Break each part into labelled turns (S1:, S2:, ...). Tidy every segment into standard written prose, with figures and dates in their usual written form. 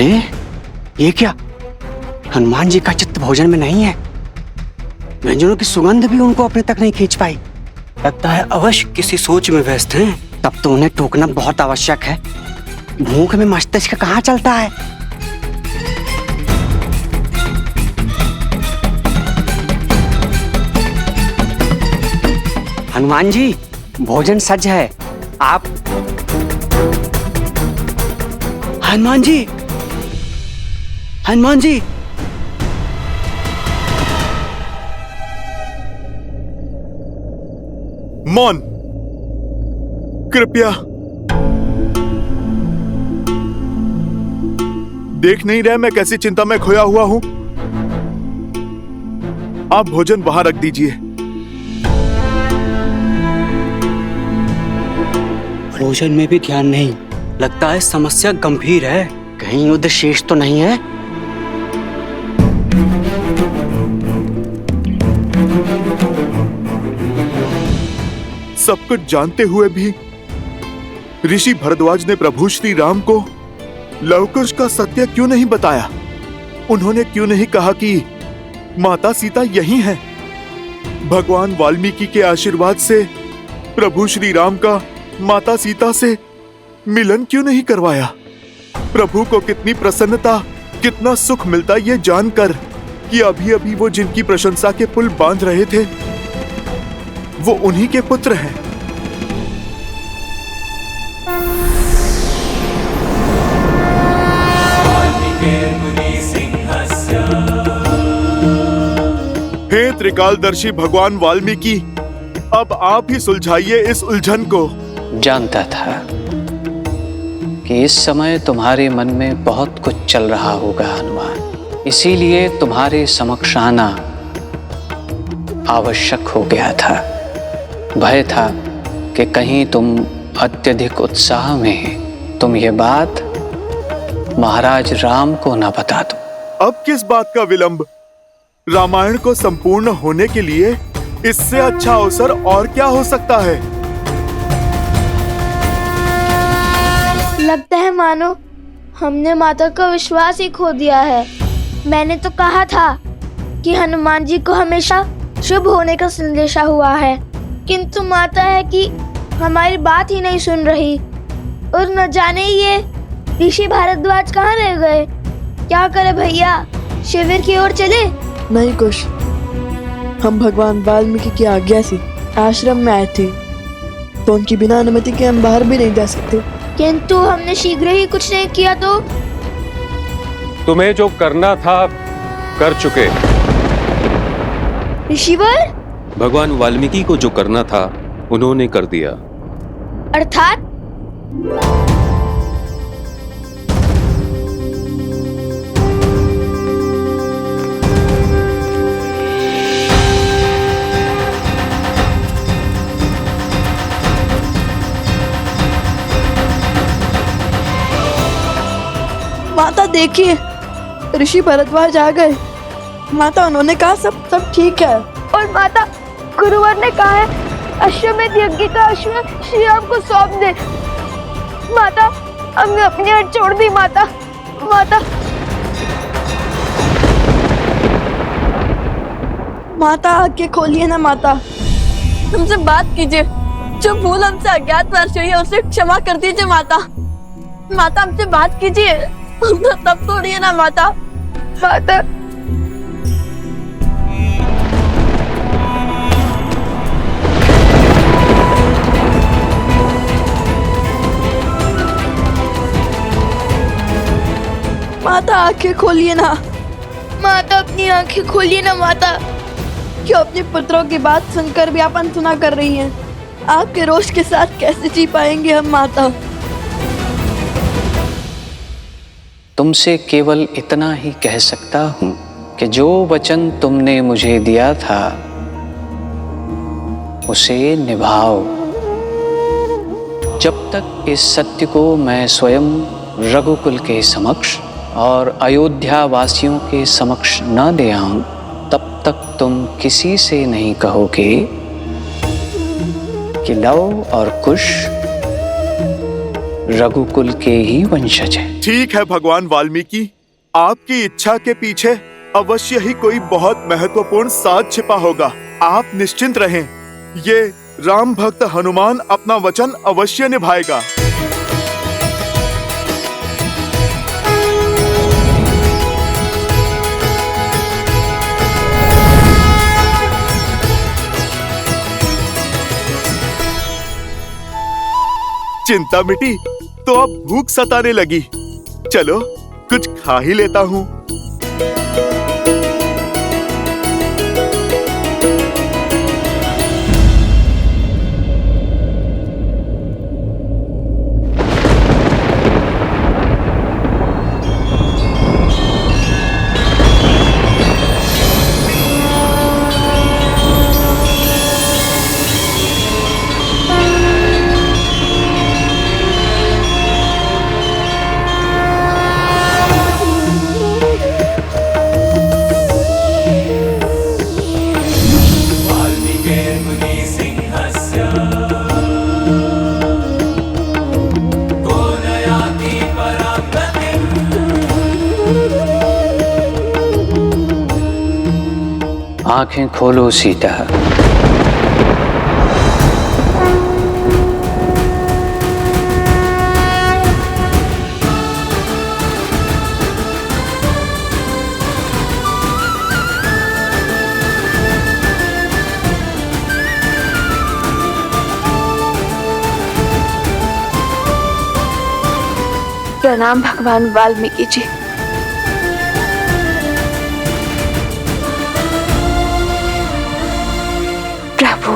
S1: अरे ये क्या, हनुमान जी का चित्त भोजन में नहीं है। व्यंजनों की सुगंध भी उनको अपने तक नहीं खींच पाई। लगता है अवश्य किसी सोच में व्यस्त हैं। तब तो उन्हें टोकना बहुत आवश्यक है। भूख में मस्तिष्क कहाँ चलता है। हनुमान जी, भोजन सज है। आप हनुमान जी, हनुमान जी।
S2: मौन, कृपया। देख नहीं रहे मैं कैसी चिंता में खोया हुआ हूं। आप भोजन वहां रख दीजिए।
S1: भोजन में भी ध्यान नहीं। लगता है समस्या गंभीर है। कहीं युद्ध शेष तो नहीं है।
S2: सब कुछ जानते हुए भी ऋषि भरद्वाज ने प्रभु श्री राम को लवकुश का सत्य क्यों नहीं बताया? उन्होंने क्यों नहीं कहा कि माता सीता यही हैं? भगवान वाल्मीकि के आशीर्वाद से प्रभु श्री राम का माता सीता से मिलन क्यों नहीं करवाया? प्रभु को कितनी प्रसन्नता, कितना सुख मिलता ये जानकर कि अभी अभी वो जिनकी प्रशंसा के पुल बांध रहे थे वो उन्हीं के पुत्र हैं। हे त्रिकालदर्शी भगवान वाल्मीकि, अब आप ही सुलझाइए इस उलझन को।
S3: जानता था कि इस समय तुम्हारे मन में बहुत कुछ चल रहा होगा हनुमान, इसीलिए तुम्हारे समक्ष आना आवश्यक हो गया था। भय था कि कहीं तुम अत्यधिक उत्साह में तुम ये बात महाराज राम को ना बता दो।
S2: अब किस बात का विलंब? रामायण को संपूर्ण होने के लिए इससे अच्छा अवसर और क्या हो सकता है?
S4: लगता है मानो हमने माता का विश्वास ही खो दिया है। मैंने तो कहा था कि हनुमान जी को हमेशा शुभ होने का संदेशा हुआ है, किंतु माता है कि हमारी बात ही नहीं सुन रही। और न जाने ये ऋषि भारद्वाज कहाँ रह गए। क्या करे भैया, शिविर की ओर चले?
S5: नहीं कुश, हम भगवान वाल्मीकि की आज्ञा से आश्रम में आए थे, तो उनकी बिना अनुमति के हम बाहर भी नहीं जा सकते।
S4: किंतु हमने शीघ्र ही कुछ नहीं किया तो?
S6: तुम्हें जो करना था कर चुके।
S4: ऋषिवर,
S6: भगवान वाल्मीकि को जो करना था उन्होंने कर दिया।
S4: अर्थात?
S5: माता देखिए, ऋषि भरद्वाज आ गए। माता, उन्होंने कहा सब ठीक है।
S4: और माता, गुरुवर ने कहा है अश्वमेध यज्ञ का अश्व श्री राम को सौंप दे। माता, हमने अपनी हट छोड़ दी। माता, माता,
S5: माता आंखें खोलिए ना। माता, हमसे बात कीजिए। जो भूल हमसे अज्ञातवास हुई है उसे क्षमा कर दीजिए। माता, माता हमसे बात कीजिए। तब तोड़िए ना माता।
S4: माता,
S5: माता आंखें खोलिए ना।
S4: माता अपनी आंखें खोलिए ना। माता,
S5: क्यों अपने पुत्रों की बात सुनकर भी आप अनसुना कर रही हैं? आपके रोष के साथ कैसे जी पाएंगे हम माता?
S3: तुमसे केवल इतना ही कह सकता हूं कि जो वचन तुमने मुझे दिया था उसे निभाओ। जब तक इस सत्य को मैं स्वयं रघुकुल के समक्ष और अयोध्या वासियों के समक्ष न ले आऊं, तब तक तुम किसी से नहीं कहोगे कि लव और कुश रघुकुल के ही वंशज हैं।
S2: ठीक है भगवान वाल्मीकि, आपकी इच्छा के पीछे अवश्य ही कोई बहुत महत्वपूर्ण साध छिपा होगा। आप निश्चिंत रहें, ये राम भक्त हनुमान अपना वचन अवश्य निभाएगा। चिंता मिटी तो अब भूख सताने लगी। चलो कुछ खा ही लेता हूँ।
S3: आंखें खोलो सीता।
S5: प्रणाम भगवान वाल्मीकि जी। प्रभु,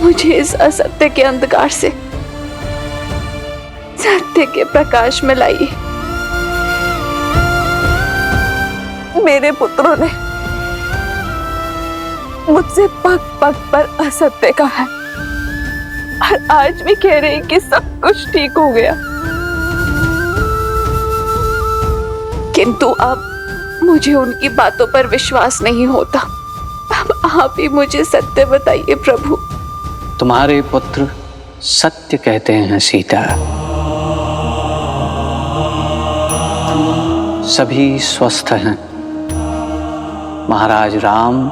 S5: मुझे इस असत्य के अंधकार से सत्य के प्रकाश में लाइए। मेरे पुत्रों ने मुझसे पग पग पर असत्य कहा है और आज भी कह रहे हैं कि सब कुछ ठीक हो गया, किंतु अब मुझे उनकी बातों पर विश्वास नहीं होता। अब आप ही मुझे सत्य बताइए प्रभु।
S3: तुम्हारे पुत्र सत्य कहते हैं सीता। सभी स्वस्थ हैं। महाराज राम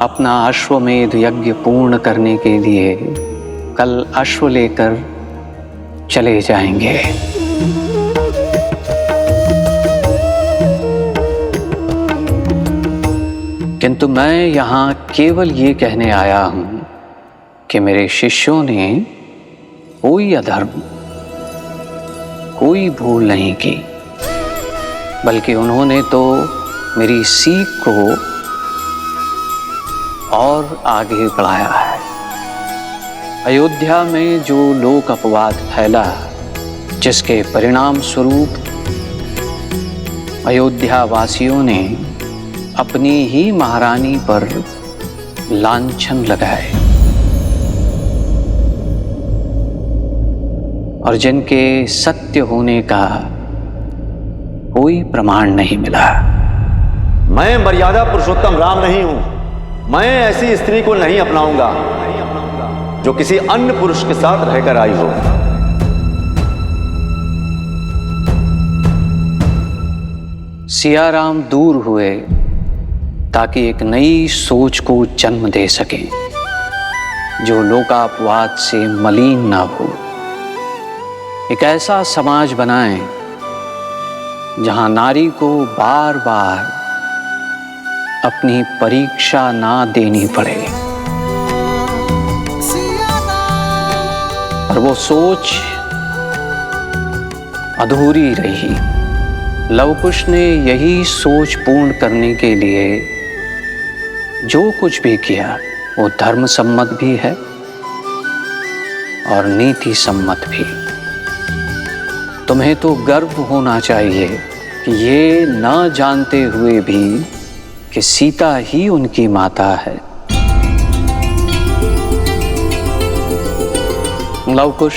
S3: अपना अश्वमेध यज्ञ पूर्ण करने के लिए कल अश्व लेकर चले जाएंगे। किंतु मैं यहाँ केवल ये कहने आया हूं कि मेरे शिष्यों ने कोई अधर्म, कोई भूल नहीं की, बल्कि उन्होंने तो मेरी सीख को और आगे बढ़ाया है। अयोध्या में जो लोक अपवाद फैला, जिसके परिणाम स्वरूप अयोध्या वासियों ने अपनी ही महारानी पर लांछन लगाए और जिनके सत्य होने का कोई प्रमाण नहीं मिला।
S7: मैं मर्यादा पुरुषोत्तम राम नहीं हूं। मैं ऐसी स्त्री को नहीं अपनाऊंगा जो किसी अन्य पुरुष के साथ रहकर आई हो।
S3: सियाराम दूर हुए ताकि एक नई सोच को जन्म दे सके जो लोकापवाद से मलिन ना हो। एक ऐसा समाज बनाएं जहां नारी को बार बार अपनी परीक्षा ना देनी पड़े। और वो सोच अधूरी रही। लवकुश ने यही सोच पूर्ण करने के लिए जो कुछ भी किया वो धर्म सम्मत भी है और नीति सम्मत भी। तुम्हें तो गर्व होना चाहिए कि ये न जानते हुए भी कि सीता ही उनकी माता है। लवकुश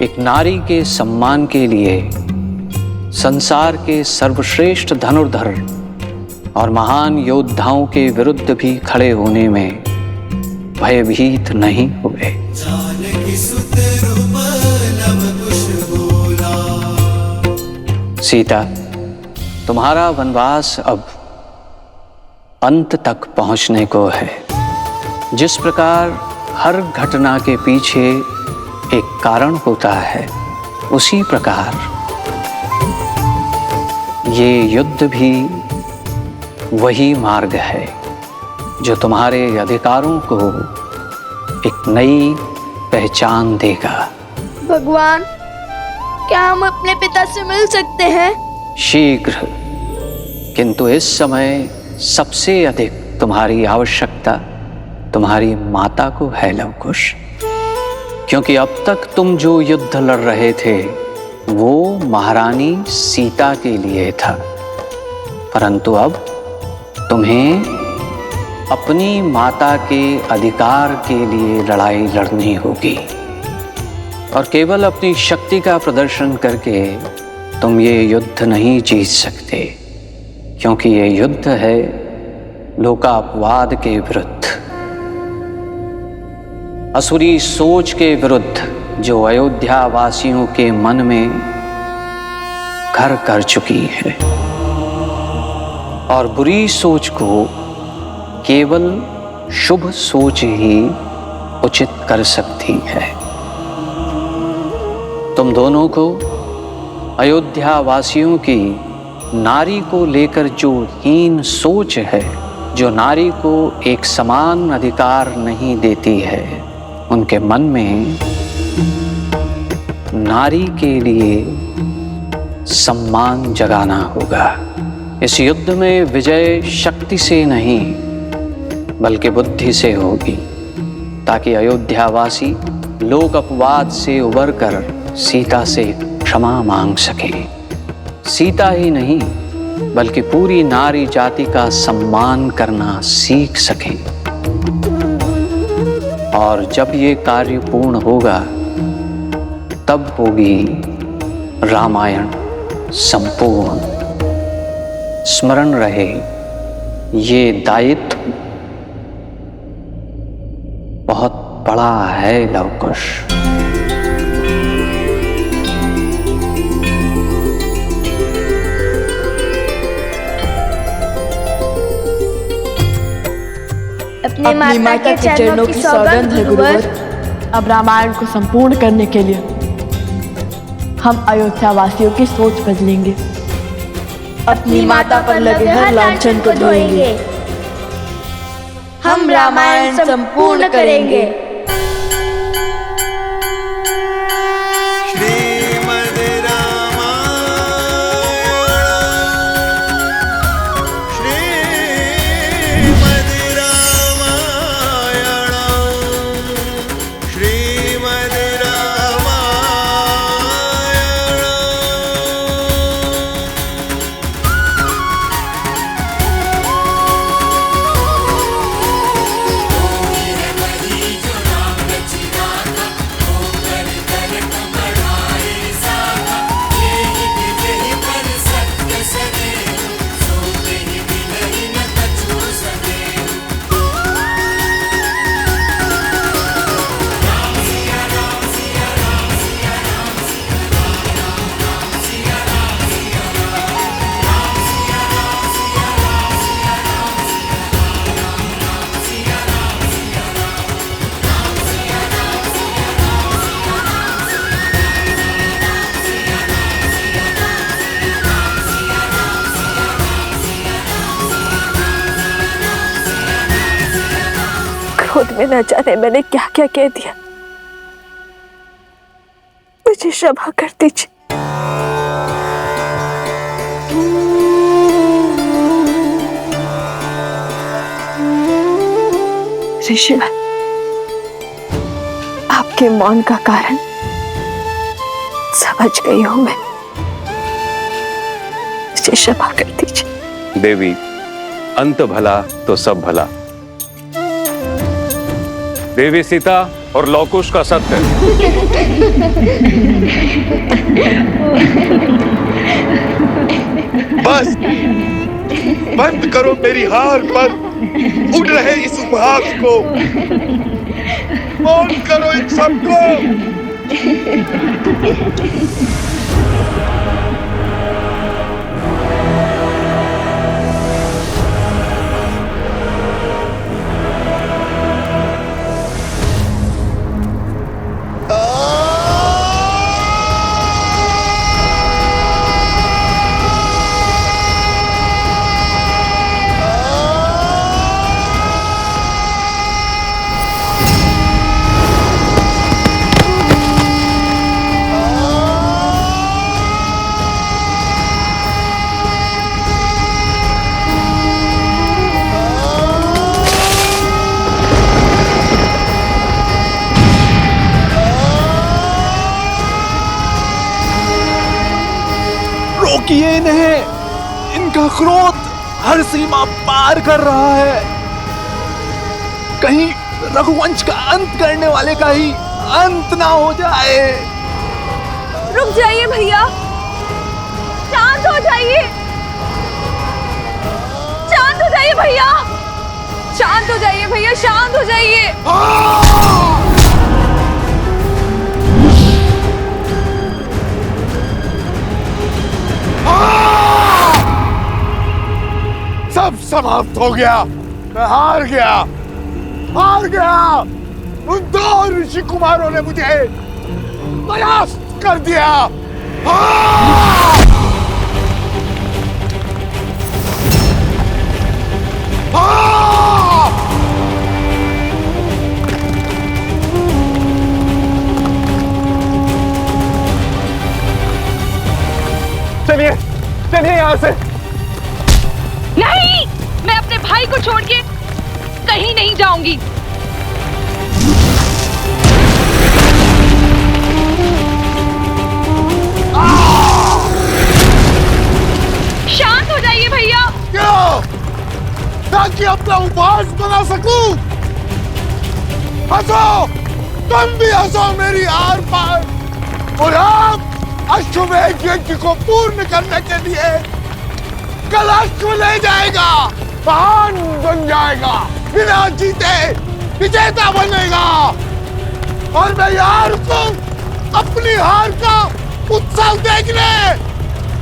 S3: एक नारी के सम्मान के लिए संसार के सर्वश्रेष्ठ धनुर्धर और महान योद्धाओं के विरुद्ध भी खड़े होने में भयभीत नहीं हुए। सीता, तुम्हारा वनवास अब अंत तक पहुंचने को है। जिस प्रकार हर घटना के पीछे एक कारण होता है, उसी प्रकार ये युद्ध भी वही मार्ग है जो तुम्हारे अधिकारों को एक नई पहचान देगा।
S4: भगवान, क्या हम अपने पिता से मिल सकते हैं?
S3: शीघ्र, किंतु इस समय सबसे अधिक तुम्हारी आवश्यकता तुम्हारी माता को है लवकुश, क्योंकि अब तक तुम जो युद्ध लड़ रहे थे वो महारानी सीता के लिए था, परंतु अब तुम्हें अपनी माता के अधिकार के लिए लड़ाई लड़नी होगी। और केवल अपनी शक्ति का प्रदर्शन करके तुम ये युद्ध नहीं जीत सकते, क्योंकि ये युद्ध है लोकापवाद के विरुद्ध, असुरी सोच के विरुद्ध जो अयोध्या वासियों के मन में घर कर चुकी है। और बुरी सोच को केवल शुभ सोच ही उचित कर सकती है। तुम दोनों को अयोध्या वासियों की नारी को लेकर जो हीन सोच है, जो नारी को एक समान अधिकार नहीं देती है, उनके मन में नारी के लिए सम्मान जगाना होगा। इस युद्ध में विजय शक्ति से नहीं बल्कि बुद्धि से होगी, ताकि अयोध्यावासी लोक अपवाद से उबरकर सीता से क्षमा मांग सके। सीता ही नहीं बल्कि पूरी नारी जाति का सम्मान करना सीख सके। और जब ये कार्य पूर्ण होगा तब होगी रामायण संपूर्ण। स्मरण रहे, ये दायित्व बहुत बड़ा है लवकुश।
S4: अपनी माता के चरणों की सौगंध है गुरुवर।
S5: अब रामायण को संपूर्ण करने के लिए हम अयोध्या वासियों की सोच बदलेंगे। अपनी माता पर लगे हर लांछन को धोएंगे। हम रामायण संपूर्ण करेंगे।
S8: खुद में न जाने मैंने क्या क्या कह दिया, मुझे क्षमा कर दीजिए। ऋषिवर, आपके मौन का कारण समझ गई हूं मैं, मुझे क्षमा कर दीजिए।
S6: देवी, अंत भला तो सब भला। देवी सीता और लवकुश का सत्य।
S2: बस बंद करो मेरी हार पर। उड़ रहे इस उपहास को मौन करो इन सबको।
S9: रोकिए इन्हें, इनका क्रोध हर सीमा पार कर रहा है। कहीं रघुवंश का अंत करने वाले का ही अंत ना हो जाए।
S5: रुक जाइए भैया, शांत हो जाइए, शांत हो जाइए भैया, शांत हो जाइए भैया, शांत हो जाइए।
S2: सब समाप्त हो गया, मैं हार गया, हार गया। उन दो ऋषि कुमारों ने मुझे परास्त कर दिया।
S9: चलिए चलिए यहाँ से।
S5: नहीं, मैं अपने भाई को छोड़ के कहीं नहीं जाऊंगी। शांत हो जाइए भैया।
S2: क्यों? ताकि अपना उपहास बना सकूं। हंसो, तुम भी हंसो मेरी आर पार। और आप अश्वमेध यज्ञ को पूर्ण करने के लिए कल अश्व ले जाएगा, महान बन जाएगा, बिना जीते विजेता बनेगा। और मैं यार को अपनी हार का उत्सव देखने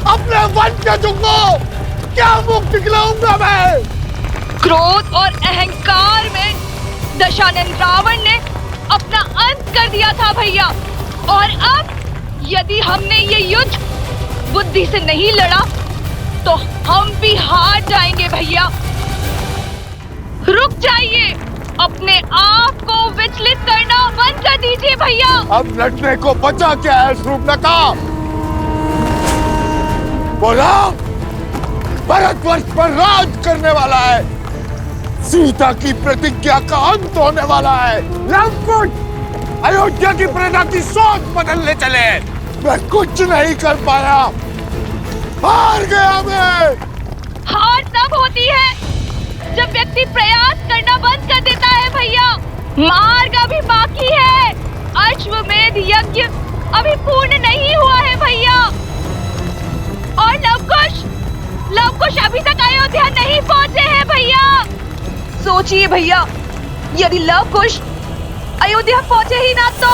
S2: अपने वंशजों को क्या मुख दिखलाऊंगा मैं।
S5: क्रोध और अहंकार में दशानन रावण ने अपना अंत कर दिया था भैया। और अब यदि हमने ये युद्ध बुद्धि से नहीं लड़ा तो हम भी हार जाएंगे भैया। रुक जाइए, अपने आप को विचलित करना बंद कर दीजिए भैया।
S2: अब लड़ने को बचा क्या है शूर्पणखा? बोला, भारतवर्ष पर राज करने वाला है, सीता की प्रतिज्ञा का अंत होने वाला है। लंकुश अयोध्या की प्रजा की सोच बदलने चले। मैं कुछ नहीं कर पाया, हार गया मैं।
S5: हार तब होती है जब व्यक्ति प्रयास करना बंद कर देता है भैया। मार्ग अभी बाकी है, अश्वमेध यज्ञ अभी पूर्ण नहीं हुआ है भैया। और लवकुश अभी तक अयोध्या नहीं पहुंचे हैं भैया। सोचिए भैया, यदि लवकुश अयोध्या पहुंचे ही ना तो